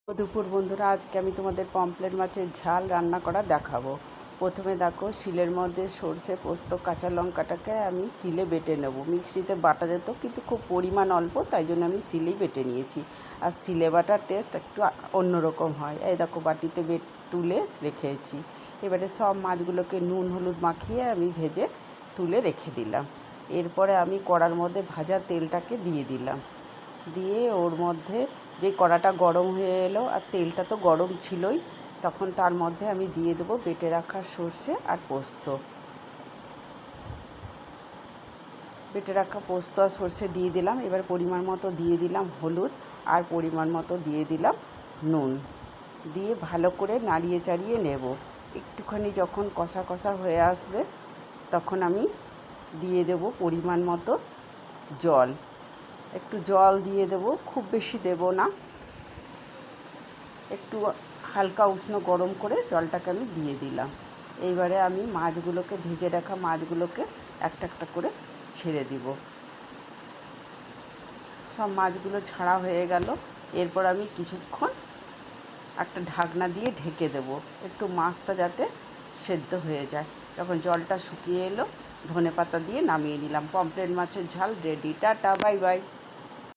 দুপুর বন্ধুরা, আজকে আমি তোমাদের পমফ্রেট মাছের ঝাল রান্না করা দেখাবো। প্রথমে দেখো, শিলের মধ্যে সর্ষে, পোস্ত, কাঁচা লঙ্কাটাকে আমি শিলে বেটে নেব। মিক্সিতে বাটা যেত, কিন্তু খুব পরিমাণ অল্প, তাই জন্য আমি শিলেই বেটে নিয়েছি। আর শিলে বাটার টেস্ট একটু অন্যরকম হয়। এই দেখো, বাটিতে তুলে রেখেছি। এবারে সব মাছগুলোকে নুন হলুদ মাখিয়ে আমি ভেজে তুলে রেখে দিলাম। এরপরে আমি কড়ার মধ্যে ভাজা তেলটাকে দিয়ে দিলাম। দিয়ে ওর মধ্যে যে কড়াটা গরম হয়ে এলো, আর তেলটা তো গরম ছিলই, তখন তার মধ্যে আমি দিয়ে দেবো বেটে রাখা সর্ষে আর পোস্ত। বেটে রাখা পোস্ত আর সর্ষে দিয়ে দিলাম। এবার পরিমাণ মতো দিয়ে দিলাম হলুদ, আর পরিমাণ মতো দিয়ে দিলাম নুন। দিয়ে ভালো করে নাড়িয়ে চাড়িয়ে নেব। একটুখানি যখন কষা কষা হয়ে আসবে, তখন আমি দিয়ে দেব পরিমাণ মতো জল। একটু জল দিয়ে দেব, খুব বেশি দেব না, একটু হালকা উষ্ণ গরম করে জলটাকে আমি দিয়ে দিলাম। এইবারে আমি মাছগুলোকে, ভেজে রাখা মাছগুলোকে একটা একটা করে ছেড়ে দিব। সব মাছগুলো ছাড়া হয়ে গেল। এরপর আমি কিছুক্ষণ একটা ঢাকনা দিয়ে ঢেকে দেব, একটু মাছটা যাতে সেদ্ধ হয়ে যায়। যখন জলটা শুকিয়ে এলো, ধনেপাতা দিয়ে নামিয়ে নিলাম। পমফ্রেট মাছের ঝাল রেডি। Tata, bye bye.